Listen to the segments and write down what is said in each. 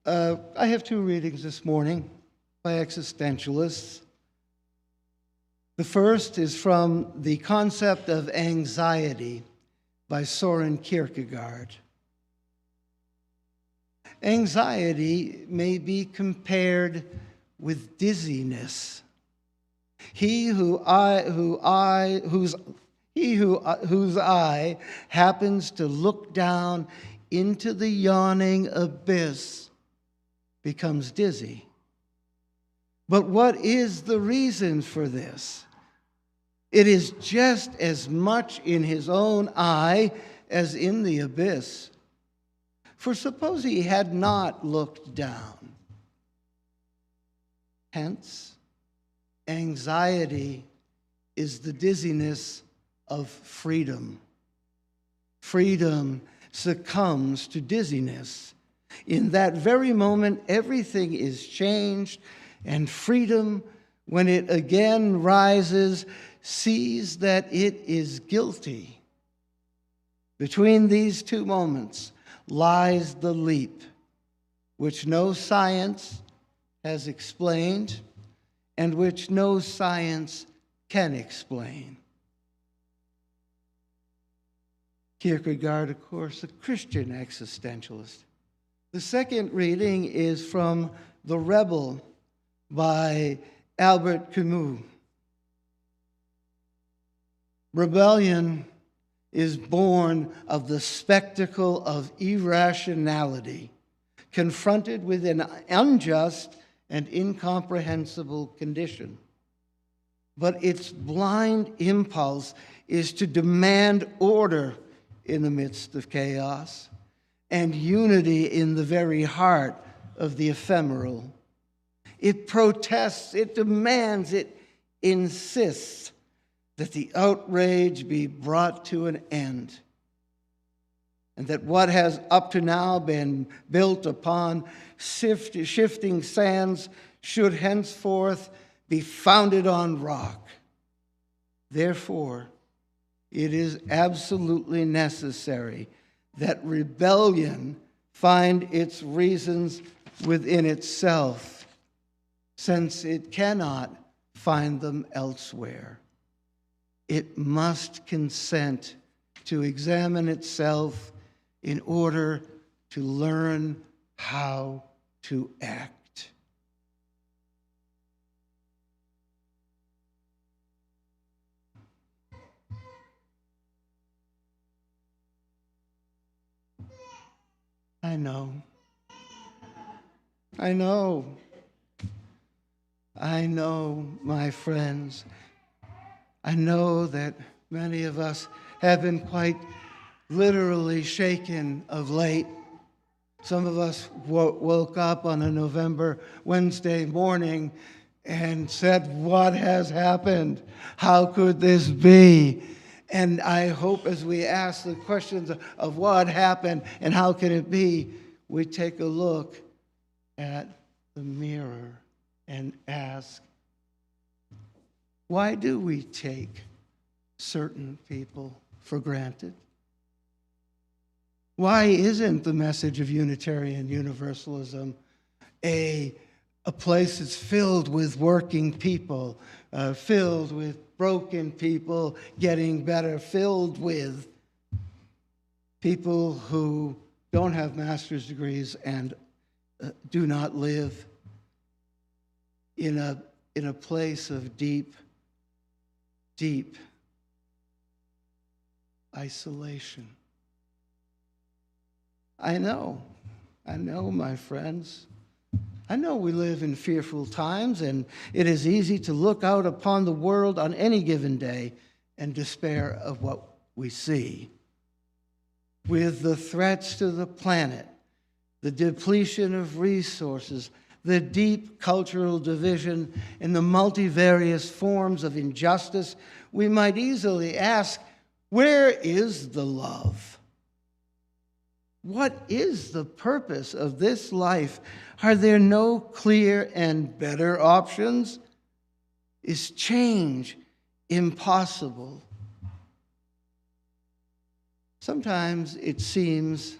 I have two readings this morning by existentialists. The first is from The Concept of Anxiety by Søren Kierkegaard. Anxiety may be compared with dizziness. Whose eye happens to look down into the yawning abyss becomes dizzy. But what is the reason for this? It is just as much in his own eye as in the abyss. For suppose he had not looked down. Hence, anxiety is the dizziness of freedom. Freedom succumbs to dizziness. In that very moment, everything is changed, and freedom, when it again rises, sees that it is guilty. Between these two moments lies the leap, which no science has explained and which no science can explain. Kierkegaard, of course, a Christian existentialist. The second reading is from The Rebel by Albert Camus. Rebellion is born of the spectacle of irrationality, confronted with an unjust and incomprehensible condition. But its blind impulse is to demand order in the midst of chaos and unity in the very heart of the ephemeral. It protests, it demands, it insists that the outrage be brought to an end, and that what has up to now been built upon shifting sands should henceforth be founded on rock. Therefore, it is absolutely necessary that rebellion find its reasons within itself, since it cannot find them elsewhere. It must consent to examine itself in order to learn how to act. I know, my friends. I know that many of us have been quite literally shaken of late. Some of us woke up on a Wednesday morning and said, "What has happened? How could this be?" And I hope as we ask the questions of what happened and how can it be, we take a look at the mirror and ask, why do we take certain people for granted? Why isn't the message of Unitarian Universalism a place that's filled with working people, filled with broken people getting better, filled with people who don't have master's degrees and do not live in a place of deep isolation? I know, my friends. I know we live in fearful times, and it is easy to look out upon the world on any given day and despair of what we see. With the threats to the planet, the depletion of resources, the deep cultural division, and the multivarious forms of injustice, we might easily ask, where is the love? What is the purpose of this life? Are there no clear and better options? Is change impossible? Sometimes it seems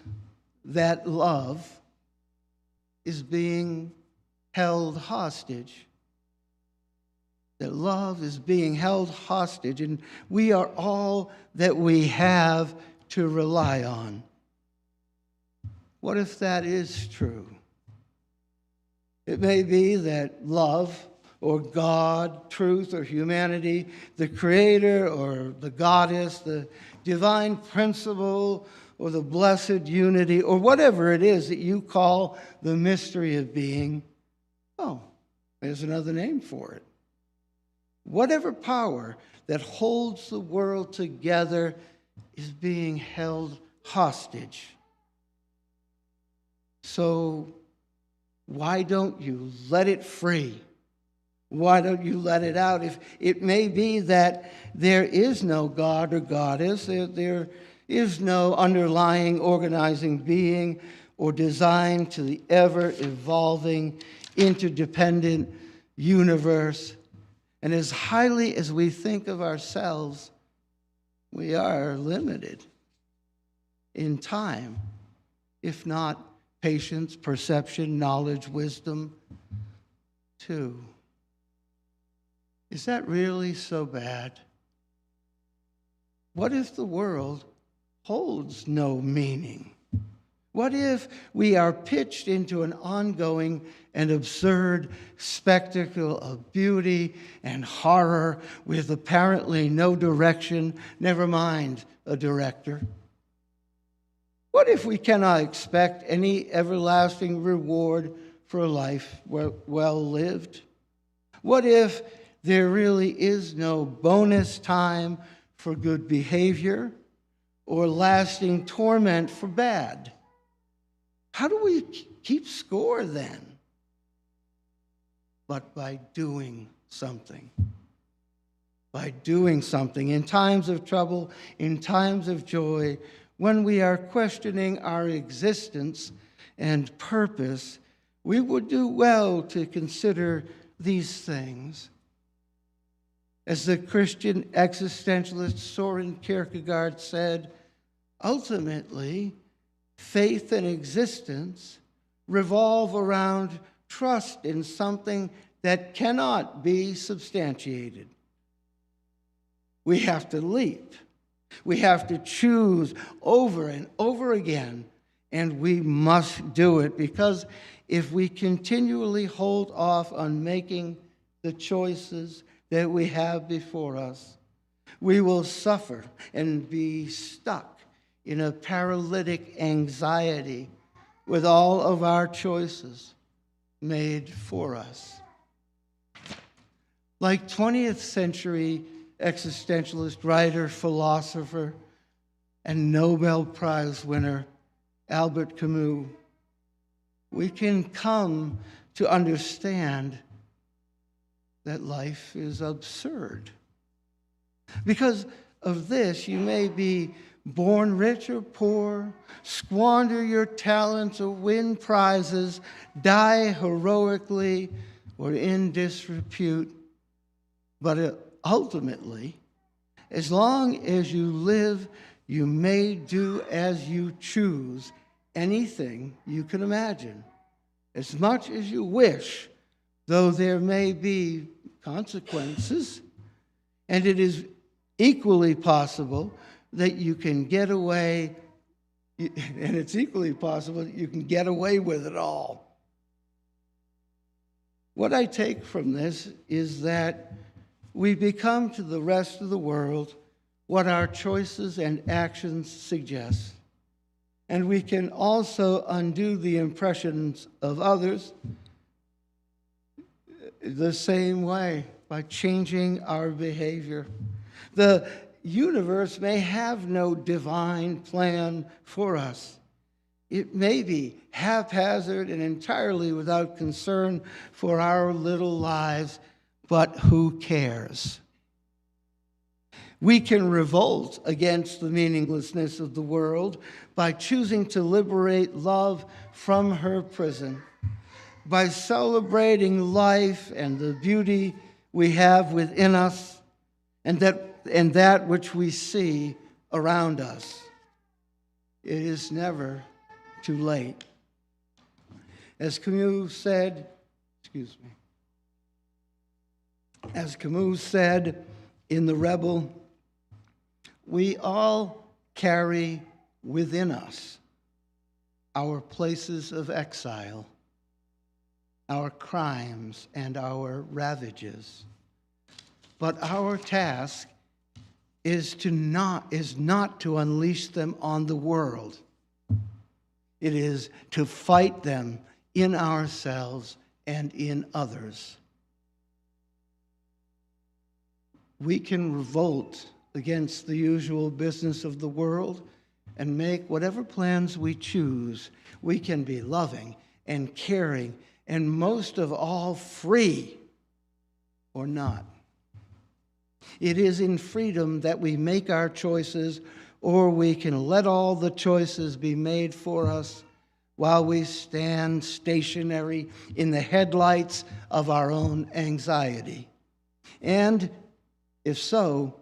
that love is being held hostage. That love is being held hostage, and we are all that we have to rely on. What if that is true? It may be that love, or God, truth, or humanity, the creator or the goddess, the divine principle, or the blessed unity, or whatever it is that you call the mystery of being, oh, there's another name for it. Whatever power that holds the world together is being held hostage. So why don't you let it free? Why don't you let it out? If it may be that there is no God or goddess, there is no underlying organizing being or design to the ever-evolving, interdependent universe. And as highly as we think of ourselves, we are limited in time, if not patience, perception, knowledge, wisdom, too. Is that really so bad? What if the world holds no meaning? What if we are pitched into an ongoing and absurd spectacle of beauty and horror with apparently no direction, never mind a director? What if we cannot expect any everlasting reward for a life well lived? What if there really is no bonus time for good behavior or lasting torment for bad? How do we keep score then? But by doing something. By doing something in times of trouble, in times of joy, when we are questioning our existence and purpose, we would do well to consider these things. As the Christian existentialist Soren Kierkegaard said, ultimately, faith and existence revolve around trust in something that cannot be substantiated. We have to leap. We have to choose over and over again, and we must do it, because if we continually hold off on making the choices that we have before us, we will suffer and be stuck in a paralytic anxiety with all of our choices made for us. Like 20th century existentialist writer, philosopher, and Nobel Prize winner Albert Camus, we can come to understand that life is absurd. Because of this, you may be born rich or poor, squander your talents or win prizes, die heroically or in disrepute. But ultimately, as long as you live, you may do as you choose anything you can imagine, as much as you wish, though there may be consequences. And it is equally possible that you can get away, and it's equally possible that you can get away with it all. What I take from this is that we become to the rest of the world what our choices and actions suggest. And we can also undo the impressions of others the same way, by changing our behavior. The universe may have no divine plan for us. It may be haphazard and entirely without concern for our little lives, but who cares? We can revolt against the meaninglessness of the world by choosing to liberate love from her prison, by celebrating life and the beauty we have within us and that which we see around us. It is never too late. As Camus said, in The Rebel, we all carry within us our places of exile, our crimes and our ravages. But our task is not to unleash them on the world. It is to fight them in ourselves and in others. We can revolt against the usual business of the world and make whatever plans we choose. We can be loving and caring and most of all free or not. It is in freedom that we make our choices, or we can let all the choices be made for us while we stand stationary in the headlights of our own anxiety. And if so,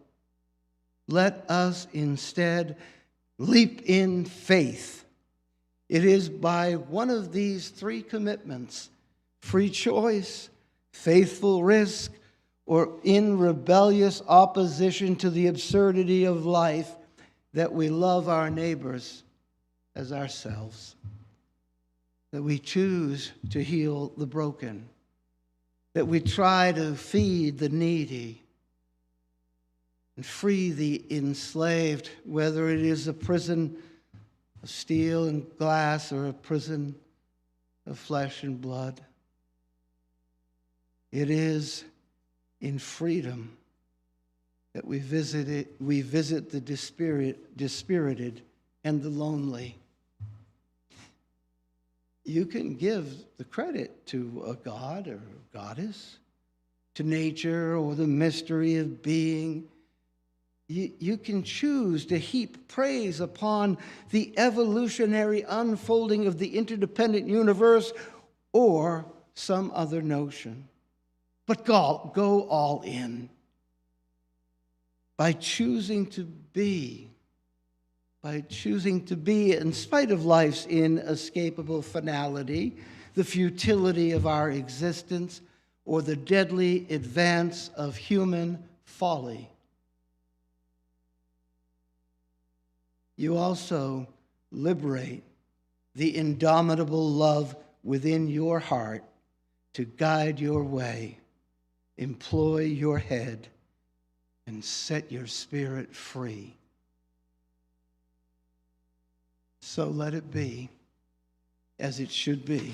let us instead leap in faith. It is by one of these three commitments, free choice, faithful risk, or in rebellious opposition to the absurdity of life, that we love our neighbors as ourselves, that we choose to heal the broken, that we try to feed the needy and free the enslaved, whether it is a prison of steel and glass or a prison of flesh and blood. It is in freedom that we visit the dispirited and the lonely. You can give the credit to a god or a goddess, to nature or the mystery of being. You can choose to heap praise upon the evolutionary unfolding of the interdependent universe or some other notion. But go all in. By choosing to be, in spite of life's inescapable finality, the futility of our existence, or the deadly advance of human folly. You also liberate the indomitable love within your heart to guide your way, employ your head, and set your spirit free. So let it be as it should be.